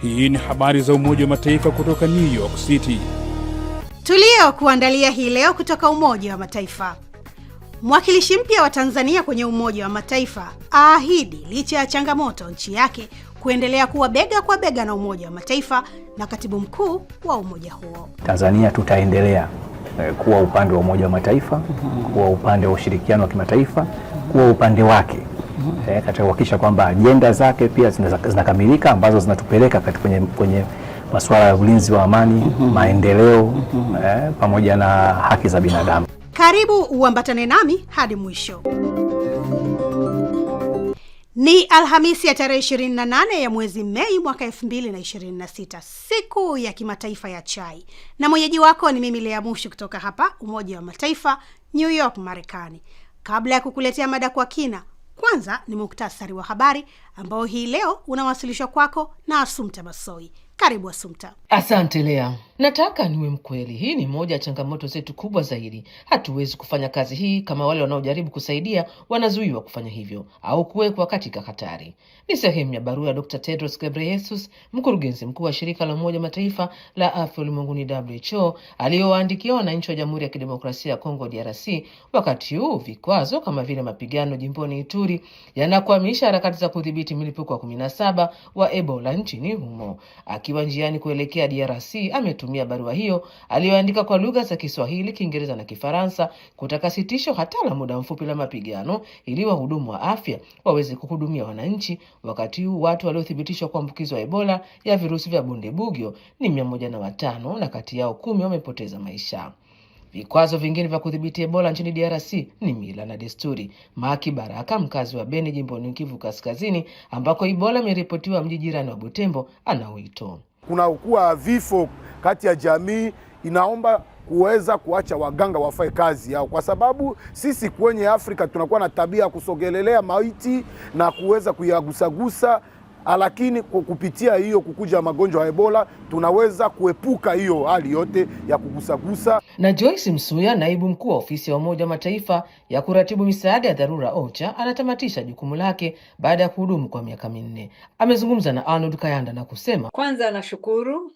Hii ni habari za Umoja wa Mataifa kutoka New York City. Tulio kuandalia hii leo kutoka Umoja wa Mataifa. Mwakilishi mpya wa Tanzania kwenye Umoja wa Mataifa aahidi licha ya changamoto nchi yake kuendelea kuwa bega kwa bega na Umoja wa Mataifa na katibu mkuu wa umoja huo. Tanzania tutaendelea kuwa upande wa Umoja wa Mataifa, kuwa upande wa ushirikiano wa kimataifa, kuwa upande wake katika kuhakikisha kwamba ajenda zake pia zinakamilika ambazo zinatupeleka kwenye masuala ya ulinzi wa amani, maendeleo pamoja na haki za binadamu. Karibu uambatane nami hadi mwisho. Ni Alhamisi ya tarehe 28 ya mwezi Mei mwaka 2026, siku ya kimataifa ya chai. Na mwenyeji wako ni mimi Lea Mushu kutoka hapa Umoja wa Mataifa, New York, Marekani. Kabla ya kukuletea mada kwa kina, kwanza ni muktasari wa habari ambao hii leo unawasilishwa kwako na Asumta Masoi. Karibu Asumta. Asante Lea. Nataka niwe mkweli, hii ni moja ya changamoto zetu kubwa zaidi. Hatuwezi kufanya kazi hii kama wale wanaojaribu kusaidia wanazuiwa kufanya hivyo au kuwekwa katika hatari. Ni sehemu ya barua ya Dr. Tedros Ghebreyesus, mkurugenzi mkuu wa shirika la Umoja Mataifa la Afya Ulimwenguni WHO, aliyowaandikia wananchi wa Jamhuri ya Kidemokrasia ya Kongo DRC, wakati huu vikwazo kama vile mapigano jimboni Ituri yanakwamisha harakati za kudhibiti milipuko wa 17 wa Ebola nchini humo. Akiwa njiani kuelekea DRC, ametumia barua hiyo aliyoandika kwa lugha za Kiswahili, Kiingereza na Kifaransa kutaka sitisho hata la muda mfupi la mapigano ili wahudumu wa afya waweze kuhudumia wananchi, wakati huu watu waliothibitishwa kuambukizwa Ebola ya virusi vya Bundibugyo ni 105 na kati yao 10 wamepoteza maisha. Vikwazo vingine vya kudhibiti Ebola nchini DRC ni mila na desturi. Maki Baraka, mkazi wa Beni jimboni Kivu Kaskazini, ambako Ebola imeripotiwa mji jirani wa Butembo, ana wito. Kunakuwa vifo kati ya jamii, inaomba kuweza kuacha waganga wafanye kazi yao, kwa sababu sisi kwenye Afrika tunakuwa na tabia kusogelelea maiti na kuweza kuyagusagusa, lakini kupitia hiyo kukuja magonjwa ya Ebola tunaweza kuepuka hiyo hali yote ya kugusagusa. Na Joyce Msuya, naibu mkuu wa ofisi ya Umoja wa Mataifa ya kuratibu misaada ya dharura OCHA, anatamatisha jukumu lake baada ya kuhudumu kwa miaka 4. Amezungumza na Arnold Kayanda na kusema, kwanza nashukuru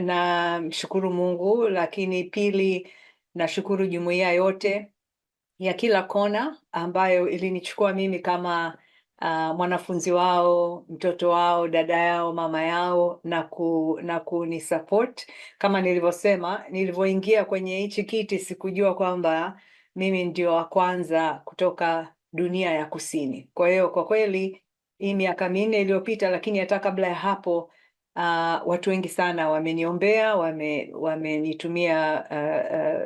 na mshukuru Mungu, lakini pili nashukuru jumuiya yote ya kila kona ambayo ilinichukua mimi kama mwanafunzi wao, mtoto wao, dada yao, mama yao na kunisupport. Kama nilivyosema, nilivyoingia kwenye hichi kiti sikujua kwamba mimi ndio wa kwanza kutoka dunia ya kusini. Kwa hiyo kwa kweli hii miaka 4 iliyopita, lakini hata kabla ya hapo watu wengi sana wameniombea, wamenitumia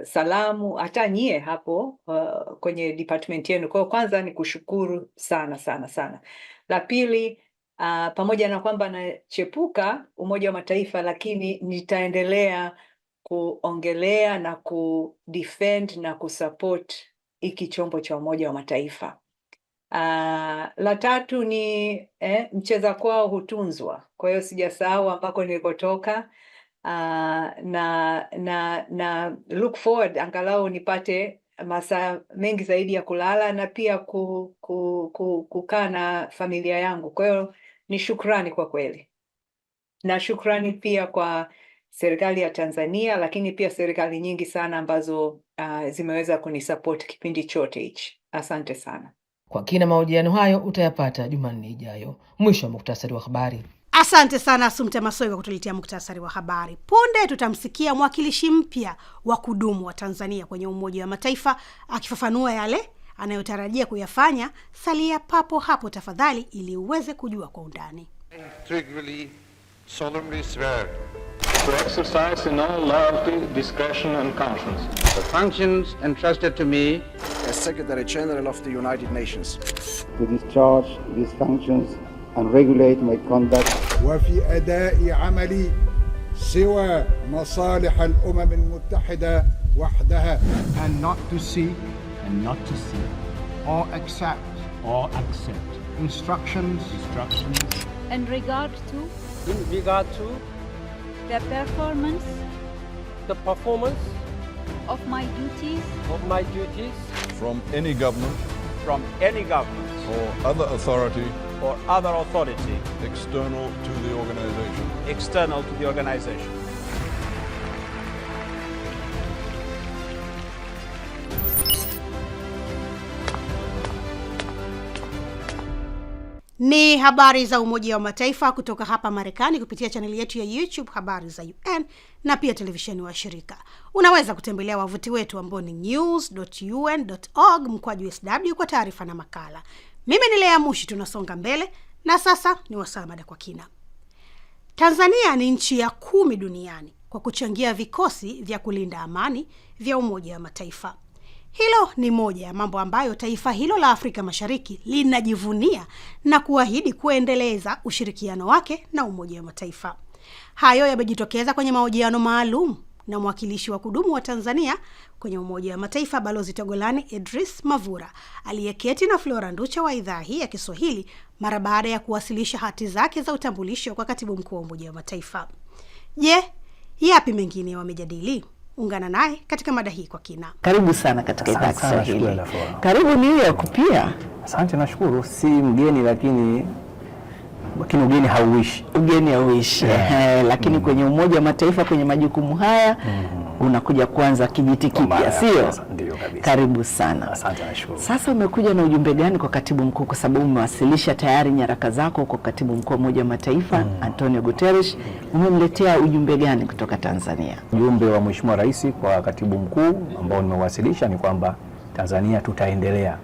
salamu, hata nyie hapo kwenye department yenu. Kwa kwanza ni kushukuru sana sana sana. La pili, pamoja na kwamba nachepuka Umoja wa Mataifa, lakini nitaendelea kuongelea na kudefend na kusupport hiki chombo cha Umoja wa Mataifa. La tatu ni mcheza kwao hutunzwa. Kwa hiyo sijasahau ambako nilikotoka, na look forward angalau nipate masaa mengi zaidi ya kulala na pia kukaa na familia yangu. Kwa hiyo ni shukrani kwa kweli, na shukrani pia kwa serikali ya Tanzania, lakini pia serikali nyingi sana ambazo zimeweza kunisupport kipindi chote hichi. Asante sana. Kwa kina mahojiano hayo utayapata Jumanne ijayo. Mwisho wa muktasari wa habari. Asante sana Asumta Masoi kwa kutuletea muktasari wa habari. Punde tutamsikia mwakilishi mpya wa kudumu wa Tanzania kwenye Umoja wa Mataifa akifafanua yale anayotarajia kuyafanya. Salia papo hapo tafadhali ili uweze kujua kwa undani. Solemnly swear to exercise in all loyalty, discretion and conscience the functions entrusted to me as Secretary General of the United Nations, to discharge these functions and regulate my conduct وفي أداء عملي سوى مصالح الأمم المتحدة وحدها, and not to seek or accept instructions in regard to the performance of my duties from any government or or other authority or other authority external to the organization. external to the organization. Ni habari za Umoja wa Mataifa kutoka hapa Marekani kupitia chaneli yetu ya YouTube Habari za UN na pia televisheni wa shirika. Unaweza kutembelea wavuti wetu ambao ni news.un.org/sw kwa taarifa na makala. Mimi ni Lea Mushi, tunasonga mbele na sasa ni wasaa mada kwa kina. Tanzania ni nchi ya 10 duniani kwa kuchangia vikosi vya kulinda amani vya Umoja wa Mataifa. Hilo ni moja ya mambo ambayo taifa hilo la Afrika Mashariki linajivunia na kuahidi kuendeleza ushirikiano wake na Umoja wa Mataifa. Hayo yamejitokeza kwenye mahojiano maalum na mwakilishi wa kudumu wa Tanzania kwenye Umoja wa Mataifa Balozi Togolani Idris Mavura, aliyeketi na Flora Nducha wa idhaa hii ya Kiswahili mara baada ya kuwasilisha hati zake za utambulisho kwa Katibu Mkuu wa Umoja wa Mataifa. Je, yapi mengine wamejadili? Ungana naye katika mada hii kwa kina. Karibu sana katika idhaa ya Kiswahili. Karibu New York pia. Asante, nashukuru. Si mgeni lakini ugeni hauishi. Ugeni hauishi. Lakini kwenye Umoja wa Mataifa kwenye majukumu haya unakuja kuanza kijiti kipya, sio? Ndio kabisa. Karibu sana. Asante, nashukuru. Sasa umekuja na ujumbe gani kwa Katibu Mkuu, kwa sababu umewasilisha tayari nyaraka zako kwa Katibu Mkuu wa Umoja wa Mataifa Antonio Guterres? Umemletea ujumbe gani kutoka Tanzania? Ujumbe wa Mheshimiwa Rais kwa Katibu Mkuu ambao nimewasilisha ni kwamba Tanzania tutaendelea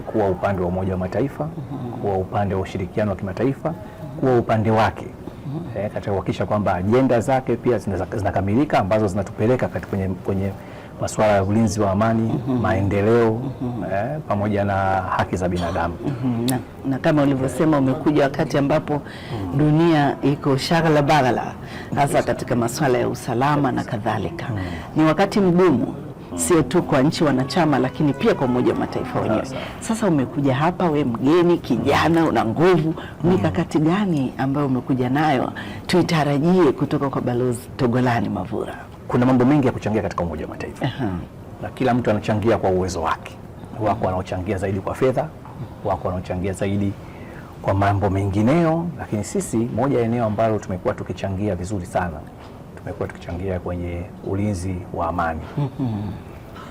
kuwa upande wa Umoja wa Mataifa, kuwa upande wa ushirikiano wa kimataifa, kuwa upande wake katika kuhakikisha kwamba ajenda zake pia zinakamilika ambazo zinatupeleka kwenye masuala ya ulinzi wa amani, maendeleo pamoja na haki za binadamu. Na kama ulivyosema umekuja wakati ambapo dunia iko shaghala baghala, hasa katika masuala ya usalama na kadhalika. Ni wakati mgumu, sio tu kwa nchi wanachama lakini pia kwa Umoja wa Mataifa wenyewe. Sasa umekuja hapa, we mgeni, kijana, una nguvu. Mikakati gani ambayo umekuja nayo tuitarajie kutoka kwa Balozi Togolani Mavura? Kuna mambo mengi ya kuchangia katika Umoja wa Mataifa. Na kila mtu anachangia kwa uwezo wake. Wako wanaochangia zaidi kwa fedha, wako wanaochangia zaidi kwa mambo mengineo, lakini sisi moja ya eneo ambalo tumekuwa tukichangia vizuri sana, tumekuwa tukichangia kwenye ulinzi wa amani.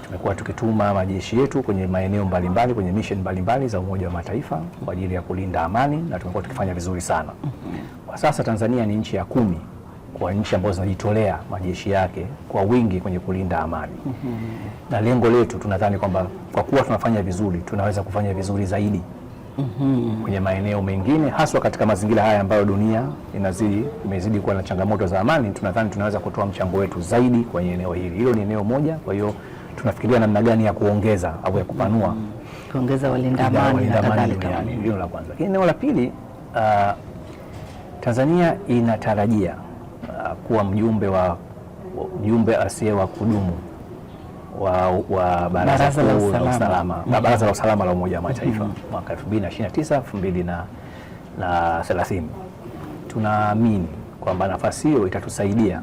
Tumekuwa tukituma majeshi yetu kwenye maeneo mbalimbali, kwenye mission mbalimbali za Umoja wa Mataifa kwa ajili ya kulinda amani, na tumekuwa tukifanya vizuri sana. Kwa sasa Tanzania ni nchi ya 10 kwa nchi ambazo zinajitolea majeshi yake kwa wingi kwenye kulinda amani. Na lengo letu tunadhani kwamba kwa kuwa tunafanya vizuri, tunaweza kufanya vizuri zaidi kwenye maeneo mengine, haswa katika mazingira haya ambayo dunia imezidi kuwa na changamoto za amani. Tunadhani tunaweza kutoa mchango wetu zaidi kwenye eneo hili. Hilo ni eneo moja, kwa hiyo tunafikiria namna gani ya kuongeza au ya kupanua, kuongeza walinda amani na kadhalika. Hilo la kwanza. Lakini eneo la pili, Tanzania inatarajia kuwa mjumbe asiye wa kudumu wa Baraza la Usalama la Umoja wa Mataifa mwaka 2029 2030. Tunaamini kwamba nafasi hiyo itatusaidia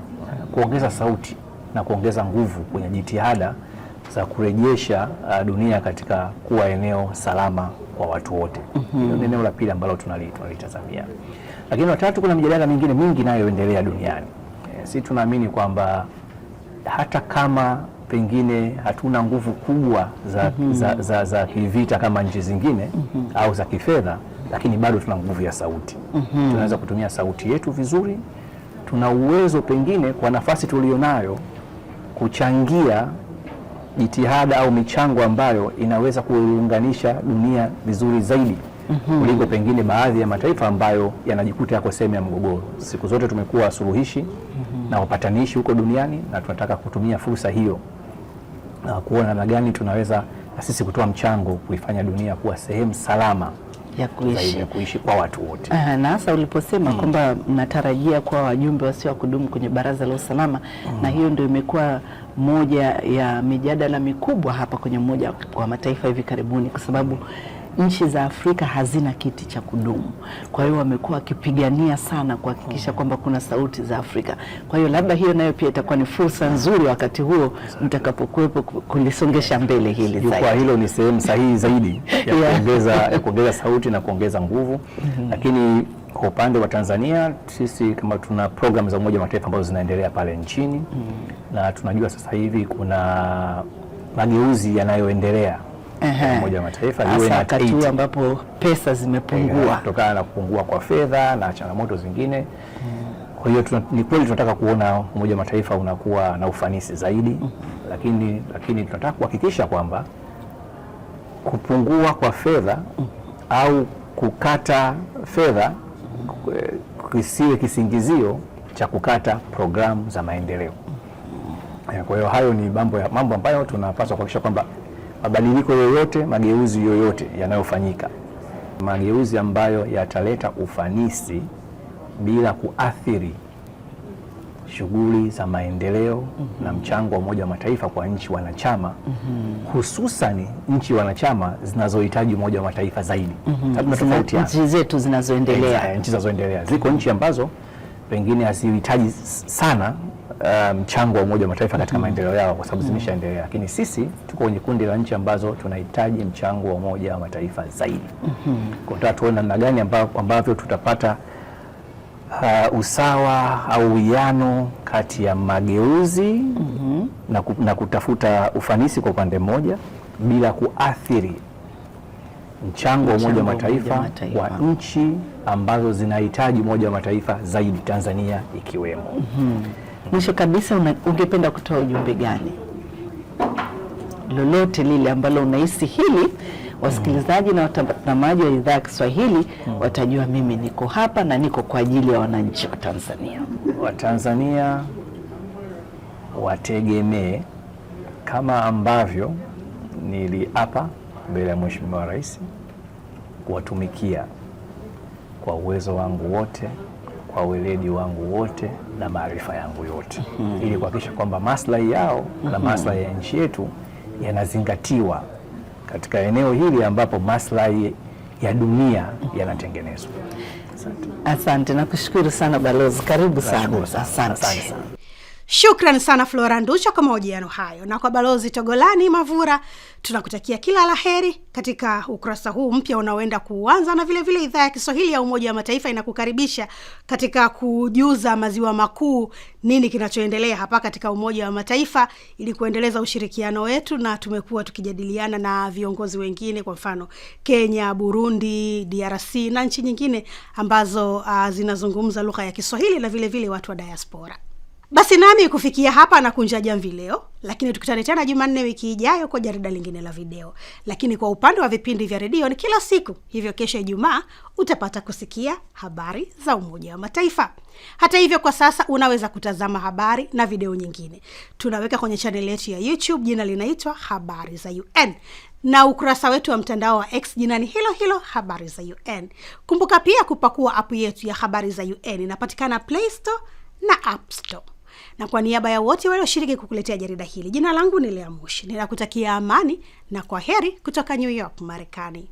kuongeza sauti na kuongeza nguvu kwenye jitihada za kurejesha dunia katika kuwa eneo salama kwa watu wote. Hilo ni eneo la pili ambalo tunalitazamia. Lakini la tatu, kuna mijadala mingine mingi inayoendelea duniani. Sisi tunaamini kwamba hata kama pengine hatuna nguvu kubwa za kivita kama nchi zingine au za kifedha, lakini bado tuna nguvu ya sauti. Tunaweza kutumia sauti yetu vizuri. Tuna uwezo pengine kwa nafasi tulionayo kuchangia jitihada au michango ambayo inaweza kuunganisha dunia vizuri zaidi kuliko pengine baadhi ya mataifa ambayo yanajikuta yako sehemu ya mgogoro. Siku zote tumekuwa suluhishi na wapatanishi huko duniani, na tunataka kutumia fursa hiyo kuona namna gani tunaweza na sisi kutoa mchango kuifanya dunia kuwa sehemu salama ya kuishi kwa watu wote. Na hasa uliposema kwamba mnatarajia kwa wajumbe wasio kudumu kwenye Baraza la Usalama, na hiyo ndio imekuwa moja ya mijadala mikubwa hapa kwenye Umoja wa Mataifa hivi karibuni, kwa sababu nchi za Afrika hazina kiti cha kudumu. Kwa hiyo wamekuwa wakipigania sana kuhakikisha kwamba kuna sauti za Afrika. Kwa hiyo labda hiyo nayo pia itakuwa ni fursa nzuri wakati huo mtakapokuwepo kulisongesha mbele hili zaidi. Kwa hilo ni sehemu sahihi zaidi ya kuongeza sauti na kuongeza nguvu. Lakini kwa upande wa Tanzania sisi kama tuna program za Umoja wa Mataifa ambazo zinaendelea pale nchini na tunajua sasa hivi kuna mageuzi yanayoendelea Umoja wa Mataifa wakati ambapo pesa zimepungua kutokana na kupungua kwa fedha na changamoto zingine. Kwa hiyo ni kweli tunataka kuona Umoja wa Mataifa unakuwa na ufanisi zaidi, lakini tunataka kuhakikisha kwamba kupungua kwa fedha au kukata fedha kisiwe kisingizio cha kukata programu za maendeleo. Kwa hiyo hayo ni mambo ambayo tunapaswa kuhakikisha kwamba mabadiliko yoyote, mageuzi yoyote yanayofanyika, mageuzi ambayo yataleta ufanisi bila kuathiri shughuli za maendeleo na mchango wa Umoja wa Mataifa kwa nchi wanachama, hususan nchi wanachama zinazohitaji Umoja wa Mataifa zaidi. Nchi zetu zinazoendelea, nchi zinazoendelea ziko nchi ambazo pengine hazihitaji sana mchango wa Umoja wa Mataifa katika maendeleo yao kwa sababu zimeshaendelea, lakini sisi tuko kwenye kundi la nchi ambazo tunahitaji mchango wa Umoja wa Mataifa zaidi. Kwa hiyo tuone namna gani ambavyo tutapata usawa au uwiano kati ya mageuzi na kutafuta ufanisi kwa upande mmoja bila kuathiri mchango wa Umoja wa Mataifa kwa nchi ambazo zinahitaji Umoja wa Mataifa zaidi, Tanzania ikiwemo. Mwisho kabisa, ungependa kutoa ujumbe gani? Lolote lile ambalo unahisi hili wasikilizaji na watazamaji wa idhaa ya Kiswahili watajua mimi niko hapa na niko kwa ajili ya wananchi wa Tanzania. Watanzania wategemee kama ambavyo niliapa mbele ya Mheshimiwa Rais kuwatumikia kwa uwezo wangu wote, kwa weledi wangu wote na maarifa yangu yote, ili kuhakikisha kwamba maslahi yao na maslahi ya nchi yetu yanazingatiwa katika eneo hili ambapo maslahi ya dunia yanatengenezwa. Asante na kushukuru sana Balozi, karibu sana. Asante. Shukrani sana Flora Ndusha kwa mahojiano hayo, na kwa Balozi Togolani Mavura tunakutakia kila laheri katika ukurasa huu mpya unaoenda kuanza, na vile vile idhaa ya Kiswahili ya Umoja wa Mataifa inakukaribisha katika kujuza maziwa makuu nini kinachoendelea hapa katika Umoja wa Mataifa ili kuendeleza ushirikiano wetu, na tumekuwa tukijadiliana na viongozi wengine, kwa mfano Kenya, Burundi, DRC na nchi nyingine ambazo zinazungumza lugha ya Kiswahili na vile vile watu wa diaspora. Basi nami kufikia hapa na kunja jamvi leo, lakini tukutane tena Jumanne wiki ijayo kwa jarida lingine la video. Lakini kwa upande wa vipindi vya redio ni kila siku, hivyo kesho Ijumaa utapata kusikia habari za Umoja wa Mataifa. Hata hivyo kwa sasa unaweza kutazama habari na video nyingine. Tunaweka kwenye channel yetu ya YouTube, jina linaitwa Habari za UN. Na ukurasa wetu wa mtandao wa X jina ni hilo hilo Habari za UN. Kumbuka pia kupakua app yetu ya Habari za UN, inapatikana Play Store na App Store. Na kwa niaba ya wote walioshiriki kukuletea jarida hili, jina langu ni Lea Mushi. Ninakutakia amani na kwaheri kutoka New York, Marekani.